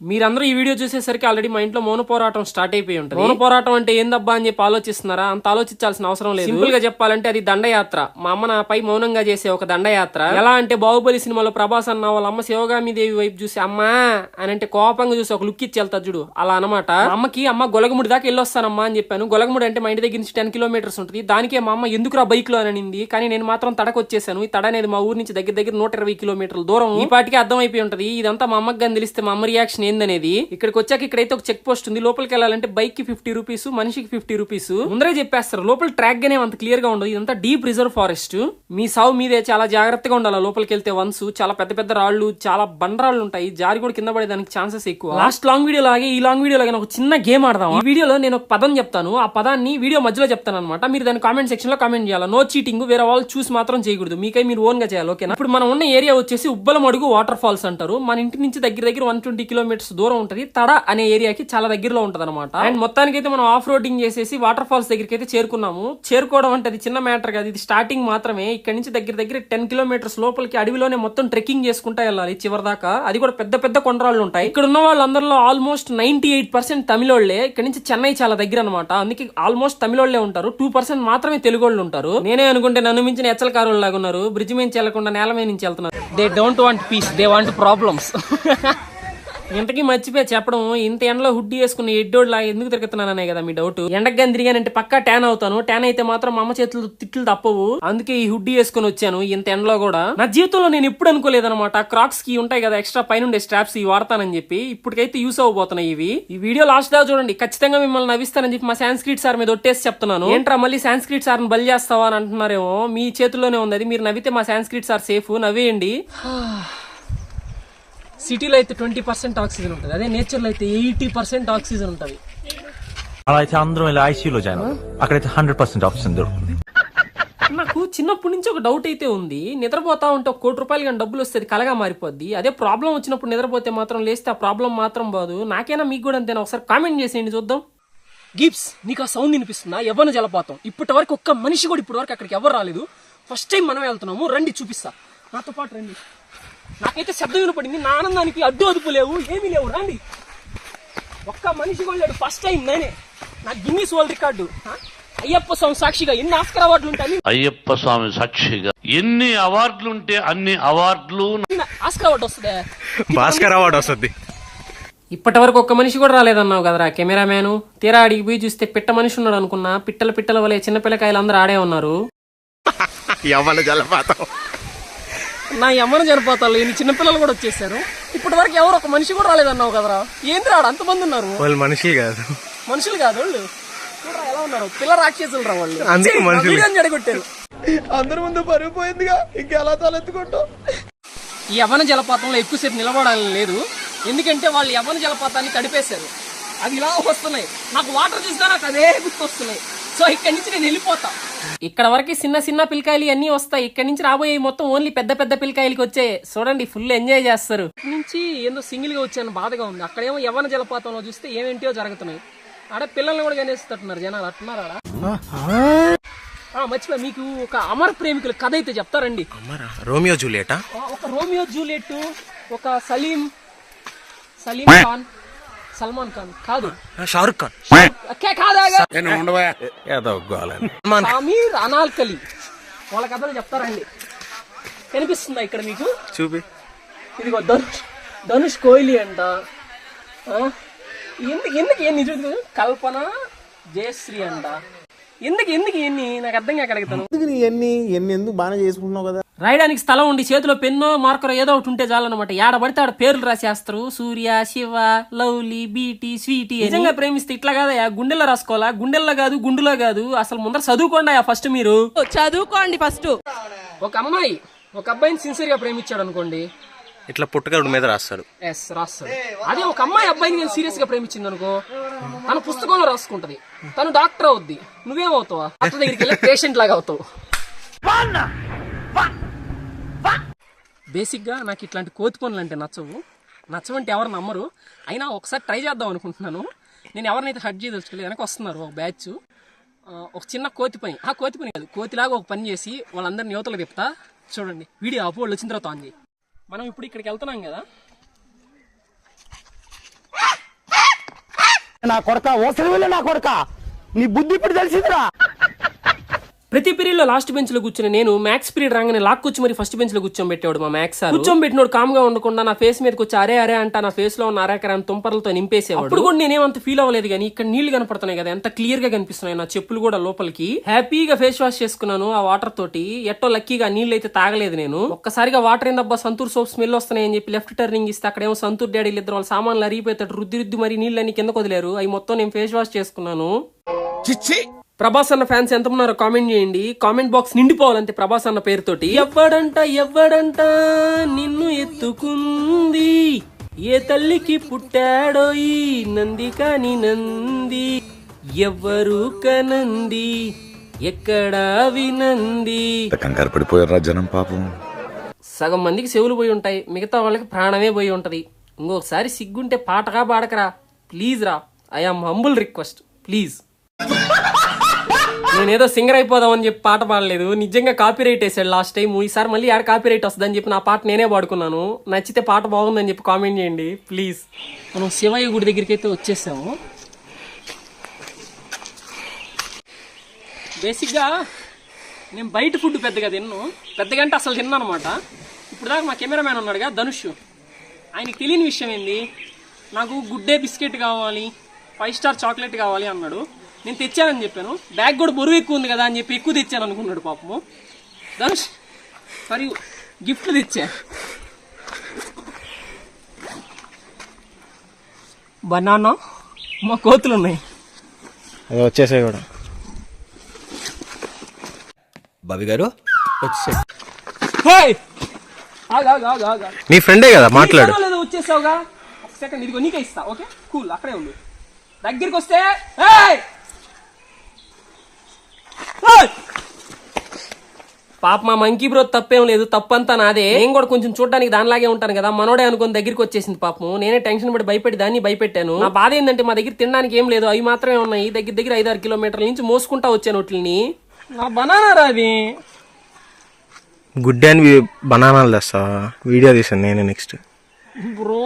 మీరందరూ ఈ వీడియో చూసేసరికి ఆల్రెడీ మా ఇంట్లో మౌన పోరాటం స్టార్ట్ అయిపోయి ఉంటుంది. మౌన పోరాటం అంటే ఏందబ్బా అని చెప్పి ఆలోచిస్తున్నారా? అంత ఆలోచించాల్సిన అవసరం లేదు. సింపుల్ గా చెప్పాలంటే అది దండయాత్ర. మా అమ్మ నాపై మౌనంగా చేసే ఒక దండయాత్ర. ఎలా అంటే బాహుబలి సినిమాలో ప్రభాస్ అన్న వాళ్ళ అమ్మ శివగామిదేవి వైపు చూసి అమ్మా అని అంటే కోపంగా చూసి ఒక లుక్ ఇచ్చి వెళ్తా చూడు, అలా అనమాట. అమ్మకి అమ్మ గొలగముడి దాకా వెళ్ళొస్తానమ్మా అని చెప్పాను. గొలగముడి అంటే మా ఇంటి దగ్గర నుంచి 10 కిలోమీటర్స్ ఉంటుంది. దానికే మా అమ్మ ఎందుకురా బైక్ లో అని అనింది. కానీ నేను మాత్రం తడకు వచ్చేసాను. ఈ తడ అనేది మా ఊరు నుంచి దగ్గర 120 కిలోమీటర్ల దూరం. ఈ పాటికి అర్థం అయిపోయి ఉంటది ఇదంతా మా అమ్మకి కానీ తెలిస్తే మా అమ్మ రియాక్షన్ ఏందనేది. ఇక్కడికి వచ్చాక ఇక్కడైతే ఒక చెక్ పోస్ట్ ఉంది. లోపలికి వెళ్ళాలంటే బైక్ కి 50 రూపీస్, మనిషికి 50 రూపీస్ ముందరే చెప్పేస్తారు. లోపల ట్రాక్ గానే అంత క్లియర్ గా ఉండదు. ఇదంతా డీప్ రిజర్వ్ ఫారెస్ట్. మీ సావు మీదే చాలా జాగ్రత్తగా ఉండాలి. లోపలికి వెళ్తే వన్స్ చాలా పెద్ద పెద్ద రాళ్లు, చాలా బండరాళ్లు ఉంటాయి. జారి కూడా కింద పడేదానికి ఛాన్సెస్ ఎక్కువ. లాస్ట్ లాంగ్ వీడియో లాగే ఈ లాంగ్ వీడియో లాగే ఒక చిన్న గేమ్ ఆడదాం. ఈ వీడియోలో నేను ఒక పదం చెప్తాను, ఆ పదాన్ని వీడియో మధ్యలో చెప్తాను అనమాట. మీరు దాని కామెంట్ సెక్షన్ లో కామెంట్ చేయాలి. నో చీటింగ్, వేరే వాళ్ళు చూసి మాత్రం చేయకూడదు. మీకై మీరు ఓన్ గా చేయాలి, ఓకేనా? ఇప్పుడు మనం ఉన్న ఏరియా వచ్చేసి ఉబ్బలమడుగు వాటర్ ఫాల్స్ అంటారు. మన ఇంటి నుంచి దగ్గర 120 కిలోమీటర్స్ దూరం ఉంటది. తడ అనే ఏరియాకి చాలా దగ్గరలో ఉంటది అనమాట. అండ్ మొత్తానికైతే మనం ఆఫ్ రోడింగ్ చేసేసి వాటర్ ఫాల్స్ దగ్గరికి అయితే చేరుకున్నాము. చేరుకోవడం అంటే అది చిన్న మ్యాటర్ కాదు, ఇది స్టార్టింగ్ మాత్రమే. ఇక్కడ నుంచి దగ్గర 10 కిలోమీటర్స్ లోపలికి అడవిలోనే మొత్తం ట్రెక్కింగ్ చేసుకుంటా వెళ్ళాలి చివరి దాకా. అది కూడా పెద్ద పెద్ద కొండరాళ్ళు ఉంటాయి. ఇక్కడ ఉన్న వాళ్ళందరిలో ఆల్మోస్ట్ 98% తమిళోళ్లే. ఇక్కడ నుంచి చెన్నై చాలా దగ్గర అనమాట. అందుకే ఆల్మోస్ట్ తమిళోళ్లే ఉంటారు. 2% మాత్రమే తెలుగోళ్ళు ఉంటారు. నేనే అనుకుంటే నన్ను మించిన ఎచ్చలకారులు లాగా ఉన్నారు. బ్రిడ్జ్ మీద వెళ్లకుండా నేల మీద నుంచి వెళ్తున్నారు. They don't want peace, they want problems. ఇంతకీ మర్చిపోయి చెప్పడం, ఇంత ఎండలో హుడ్డీ వేసుకుని ఎడ్డోడ్ లాగా ఎందుకు తిరుగుతున్నాననే కదా మీ డౌట్. ఎండకు గాని తిరిగానంటే పక్కా ట్యాన్ అవుతాను. ట్యాన్ అయితే మాత్రం మా అమ్మ చేతులు తిట్లు తప్పవు. అందుకే ఈ హుడ్డీ వేసుకుని వచ్చాను ఇంత ఎండలో కూడా. నా జీవితంలో నేను ఎప్పుడు అనుకోలేదన్నమాట క్రాక్స్ కి ఉంటాయి కదా ఎక్స్ట్రా పైన స్ట్రాప్స్ ఇవి వాడతానని చెప్పి. ఇప్పటికైతే యూస్ అవ్వబోతున్నాయి ఇవి. ఈ వీడియో లాస్ట్ దాకా చూడండి, ఖచ్చితంగా మిమ్మల్ని నవ్విస్తానని చెప్పి మా సాంస్క్రిట్ సార్ మీద ఒట్టేసి చెప్తున్నాను. ఏంట్రా మళ్ళీ సాంస్క్రిట్ సార్ ని బలి చేస్తావా అని అంటున్నారేమో. మీ చేతుల్లోనే ఉంది అది. మీరు నవ్వితే మా సాంస్క్రిట్ సార్ సేఫ్, నవ్వేయండి. సిటీలో అయితే 20% ఆక్సిజన్ ఉంటుంది, అదే నేచర్ లో అయితే 80% ఆక్సిజన్ ఉంటుంది. అలా అయితే అందరం ఇలా ఐసీయూలో జాయిన్ అక్కడైతే 100% ఆక్సిజన్ దొరుకుతుంది. నాకు చిన్నప్పటి నుంచి ఒక డౌట్ అయితే ఉంది. నిద్రపోతా ఉంటే 1 కోటి రూపాయలు కానీ డబ్బులు వస్తే కలగా మారిపోద్ది. అదే ప్రాబ్లం వచ్చినప్పుడు నిద్రపోతే మాత్రం లేస్తే ఆ ప్రాబ్లం మాత్రం బాదు. నాకైనా మీకు కూడా అంతేనా? ఒకసారి కామెంట్ చేసేయండి చూద్దాం. గిప్స్, నీకు ఆ సౌండ్ వినిపిస్తుందా? ఎవరిని జలపాతం. ఇప్పటి వరకు ఒక్క మనిషి కూడా ఇప్పటి వరకు అక్కడికి ఎవరు రాలేదు. ఫస్ట్ టైం మనం వెళ్తున్నాము. రండి చూపిస్తా, నాతో పాటు రండి. నాకైతే శబ్దం వినపడింది. నా ఆనందానికి అడ్డు అదుపు లేవు, ఏమీ లేవు. రండి. ఒక్క మనిషి కూడా లేడు. ఫస్ట్ టైం నేనే. నా గిన్నీస్ వరల్డ్ రికార్డు. అయ్యప్ప స్వామి సాక్షిగా ఎన్ని ఆస్కర్ అవార్డులు ఉంటాయి? అయ్యప్ప స్వామి సాక్షిగా ఎన్ని అవార్డులు ఉంటే అన్ని అవార్డులు. ఆస్కర్ అవార్డు వస్తుంది, భాస్కర్ అవార్డు వస్తుంది. ఇప్పటి వరకు ఒక్క మనిషి కూడా రాలేదన్నావు కదరా కెమెరామ్యాను. తీరా అడిగి పోయి చూస్తే పిట్ట మనిషి ఉన్నాడు అనుకున్నా. పిట్టల వలె చిన్నపిల్లకాయలు అందరూ ఆడే ఉన్నారు. యవ్వన జలపాతం. నా యమ్మన జలపాతాలు ఎన్ని చిన్నపిల్లలు కూడా వచ్చేసారు. ఇప్పటి వరకు ఎవరు ఒక మనిషి కూడా రాలేదన్నావు కదరా. ఏంది రాడు అంతమంది ఉన్నారు? వాళ్ళు మనుషులు కాదు, మనుషులు కాదు వాళ్ళు. ఎలా ఉన్నారు? పిల్ల రాక్షసులు రా వాళ్ళు. అందుకే మనుషులు జడగొట్టారు. అందరి ముందు పరుగు పోయిందిగా, ఇంకెలా తలెత్తుకుంటాం. ఈ యవ్వన జలపాతంలో ఎక్కువసేపు నిలబడాలని లేదు. ఎందుకంటే వాళ్ళు యవ్వన జలపాతాన్ని తడిపేశారు. అది ఇలా వస్తున్నాయి. నాకు వాటర్ చూసినా నాకు అదే గుర్తొస్తున్నాయి. సో ఇక్కడి నుంచి నేను వెళ్ళిపోతా. ఇక్కడ వరకు చిన్న పిల్లకాయలు అన్ని వస్తాయి. ఇక్కడ నుంచి రాబోయే మొత్తం ఓన్లీ పెద్ద పిల్లకాయలకి వచ్చాయి. చూడండి, ఫుల్ ఎంజాయ్ చేస్తారు. ఇక్కడ నుంచి ఏందో సింగిల్ గా వచ్చాను, బాధగా ఉంది. అక్కడేమో యవ్వన జలపాతంలో చూస్తే ఏమేంటియో జరుగుతున్నాయి. ఆడ పిల్లల్ని కూడా కనేస్తున్నారు జనాలు. అంటున్నారు ఆడ. మర్చిపోయి మీకు ఒక అమర ప్రేమికుల కథ అయితే చెప్తారండి. రోమియో జూలియటా? ఒక రోమియో జూలియట్, ఒక సలీం ఖాన్, సల్మాన్ ఖాన్ కాదు, షారుఖ్ ఖాన్ అమీర్ అనాల్కలి వాళ్ళ కథలు చెప్తారండి. కనిపిస్తుందా ఇక్కడ మీకు? చూపి. ఇదిగో ధనుష్ కోహ్లీ అంట. ఎందుకు ఎన్ని కల్పన జయశ్రీ అంట. ఎందుకు ఎన్ని నాకు అర్థం కాక అడుగుతాను. ఎందుకు బాగా చేసుకుంటున్నావు కదా. రాయడానికి స్థలం ఉండి చేతిలో పెన్నో మార్కరో ఏదో ఒకటి ఉంటే చాలన్నమాట. ఏడ పడితే ఆడ పేర్లు రాసేస్తారు. సూర్య, శివ, లవ్లీ, బీటీ, స్వీటీ. నిజంగా ప్రేమిస్తే ఇట్లా కాదా? గుండెల్లో రాసుకోవాలా? గుండెల్లో కాదు, గుండులో కాదు. అసలు ముందర చదువుకోండి ఫస్ట్. మీరు చదువుకోండి ఫస్ట్. ఒక అమ్మాయి ఒక అబ్బాయిని సిన్సియర్ గా ప్రేమించాడు అనుకోండి, ఇట్లా పుట్టగరుడు మీద రాస్తాడు. రాస్తాడు. అదే ఒక అమ్మాయి అబ్బాయిని నేను సీరియస్ గా ప్రేమించింది అనుకో, తన పుస్తకంలో రాసుకుంటది. తను డాక్టర్ అవుద్ది, నువ్వేమవుతావా? డాక్టర్ దగ్గరికి వెళ్ళి పేషెంట్ లాగా అవుతావు. బేసిక్ గా నాకు ఇట్లాంటి కోతి పనులు అంటే నచ్చవంటే ఎవరు నమ్మరు. అయినా ఒకసారి ట్రై చేద్దాం అనుకుంటున్నాను. నేను ఎవరినైతే హర్ట్ చేయదలుచుకోలేదు. వెనక వస్తున్నారు ఒక బ్యాచ్. ఒక చిన్న కోతి పని, కోతి పని కాదు, కోతిలాగా ఒక పని చేసి వాళ్ళందరినీ యువతలు చెప్తా. చూడండి, వీడియో ఆపు, వాళ్ళు వచ్చిన తర్వాత ఆన్ చేయి. మనం ఇప్పుడు ఇక్కడికి వెళ్తున్నాం కదా, నా కొడక ఓసరి వెళ్ళి నా కొడక నీ బుద్ధి ఇప్పుడు తెలిసిందిరా. ప్రతి పీరియడ్ లో లాస్ట్ బెంచ్ లో కూర్చుని నేను మ్యాథ్స్ పీరియడ్ రాగానే లాక్కొచ్చి మరి ఫస్ట్ బెంచ్ లో కూర్చోబెట్టాడు మా మ్యాథ్స్ సార్. కూర్చోబెట్టినోడు కామ్ గా ఉండకుండా నా ఫేస్ మీదకి వచ్చి అరే అరే అంట నా ఫేస్ లో ఉన్న అరేకరాన్ని తుంపర్లతో నింపేసేవాడు. అప్పుడు కూడా నేనేమంత ఫీల్ అవ్వలేదు, కానీ ఇక్కడ నీళ్లు కనపడుతున్నాయి కదా, ఎంత క్లియర్ గా కనిపిస్తున్నాయి నా చెప్పులు కూడా లోపలికి. హ్యాపీగా ఫేస్ వాష్ చేసుకున్నాను ఆ వాటర్ తోటి. ఎట్టో లక్కీగా నీళ్ళు అయితే తాగలేదు నేను. ఒక్కసారిగా వాటర్ ఏందబ్బా సంతూర్ సోప్ స్మెల్ వస్తున్నాయని చెప్పి లెఫ్ట్ టర్నింగ్ ఇస్తే అక్కడేమో సంతూర్ డాడీలు ఇద్దరు వాళ్ళ సామాన్లు అరిగిపోతాడు రుద్ది రుద్ది మరి నీళ్ళని కిందకు వదిలేరు. అవి మొత్తం నేను ఫేస్ వాష్ చేసుకున్నాను. ప్రభాస్ అన్న ఫ్యాన్స్ ఎంత ఉన్నారో కామెంట్ చేయండి. కామెంట్ బాక్స్ నిండిపోవాలంటే ప్రభాస్ అన్న పేరుతోటి. ఎవ్వడంట నిన్ను ఎత్తుకుంది, ఏ తల్లికి పుట్టాడో ఈ నంది కాని నంది, ఎవ్వరు కనంది ఎక్కడా వినంది. కంగారు పడిపోయారా జనం పాపం. సగం మందికి చెవులు పోయి ఉంటాయి, మిగతా వాళ్ళకి ప్రాణమే పోయి ఉంటది. ఇంకొకసారి సిగ్గుంటే పాటగా పాడకరా ప్లీజ్ రా. I am humble request please. నేనేదో సింగర్ అయిపోదామని చెప్పి పాట పాడలేదు, నిజంగా కాపీరైట్ వేసాడు లాస్ట్ టైం. ఈసారి మళ్ళీ ఆడ కాపీరైట్ వస్తుందని చెప్పి నా పాట నేనే పాడుకున్నాను. నచ్చితే పాట బాగుందని చెప్పి కామెంట్ చేయండి ప్లీజ్. మనం శివయ్య గుడి దగ్గరికి అయితే వచ్చేసాము. బేసిక్గా నేను బయట ఫుడ్ పెద్దగా పెద్దగా అంటే అసలు తిన్నాను అనమాట. ఇప్పుడు దాకా మా కెమెరామ్యాన్ ఉన్నాడుగా ధనుష్, ఆయనకి తెలియని విషయం ఏంది, నాకు గుడ్ డే బిస్కెట్ కావాలి 5 స్టార్ చాక్లెట్ కావాలి అన్నాడు. నేను తెచ్చానని చెప్పాను. బ్యాగ్ కూడా బరువు ఎక్కువ ఉంది కదా అని చెప్పి ఎక్కువ తెచ్చాను అనుకున్నాడు పాపము. ధనుష్ మరియు గిఫ్ట్ తెచ్చా, బనానా, మా కోతులు ఉన్నాయి వచ్చేసాయి కూడా. బాబీ గారు నీ ఫ్రెండే కదా మాట్లాడు. వచ్చేసావుగా ఒక సెకండ్, ఇదిగో నీకే ఇస్తా. ఓకే కూల్, అక్కడే ఉండు. దగ్గరికి వస్తే పాప మా మంకీ బ్రో తప్పేం లేదు, తప్పంతా నాదే. నేను కూడా కొంచెం చూడడానికి దానిలాగే ఉంటాను కదా, మనోడే అనుకుని దగ్గరికి వచ్చేసింది పాపం. నేనే టెన్షన్ పడి భయపెట్టి దాన్ని భయపెట్టాను. నా బాధ ఏంటంటే మా దగ్గర తినడానికి ఏం లేదు, అవి మాత్రమే ఉన్నాయి. దగ్గర 5-6 కిలోమీటర్ల నుంచి మోసుకుంటా వచ్చాను వాటిని. నా బనానా రాది గుడ్ డే అని బనానాలు తెస్తా, వీడియో తీసాను నేనే నెక్స్ట్. బ్రో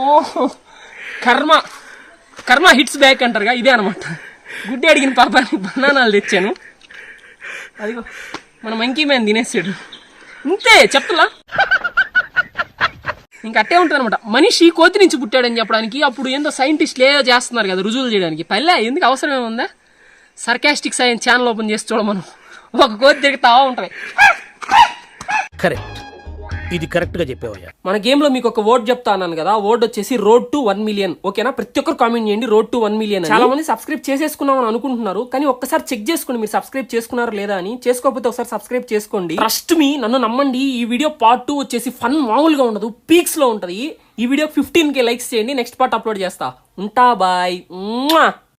కర్మ హిట్స్ బ్యాక్ అంటారుగా, ఇదే అనమాట. గుడ్డి అడిగిన పాపానికి బనానాలు తెచ్చాను. అదిగో మన మంకీ మ్యాన్ తినేసాడు. ఇంతే చెప్తులా, ఇంక అట్టే ఉంటుంది అనమాట. మనిషి కోతి నుంచి పుట్టాడని చెప్పడానికి అప్పుడు ఏందో సైంటిస్టులు ఏదో చేస్తున్నారు కదా రుజువులు చేయడానికి. పల్లె ఎందుకు అవసరం ఏముందా, సర్కాస్టిక్ సైన్స్ ఛానల్ ఓపెన్ చేసి చూడ, మనం ఒక కోతి తిరుగుతా ఉంటాయి. కరెక్ట్, ఇది కరెక్ట్ గా చెప్పేవయ్యా. మన గేమ్ లో మీకు ఒక వర్డ్ చెప్తా అన్నాను కదా, వర్డ్ వచ్చేసి రోడ్ టు 1 మిలియన్. ఓకేనా, ప్రతి ఒక్కరు కామెంట్ చేయండి రోడ్ టు 1 మిలియన్. చాలా మంది సబ్స్క్రైబ్ చేసేసుకున్నామని అనుకుంటున్నారు, కానీ ఒక్కసారి చెక్ చేసుకోండి మీరు సబ్స్క్రైబ్ చేసుకున్నారో లేదా అని. చేసుకోకపోతే ఒకసారి సబ్స్క్రైబ్ చేసుకోండి. ట్రస్ట్ మీ, నన్ను నమ్మండి. ఈ వీడియో పార్ట్ 2 వచ్చేసి ఫన్ మామూలుగా ఉండదు, పీక్స్ లో ఉంటది. ఈ వీడియో 15K లైక్స్ చేయండి, నెక్స్ట్ పార్ట్ అప్లోడ్ చేస్తా. ఉంటా, బాయ్.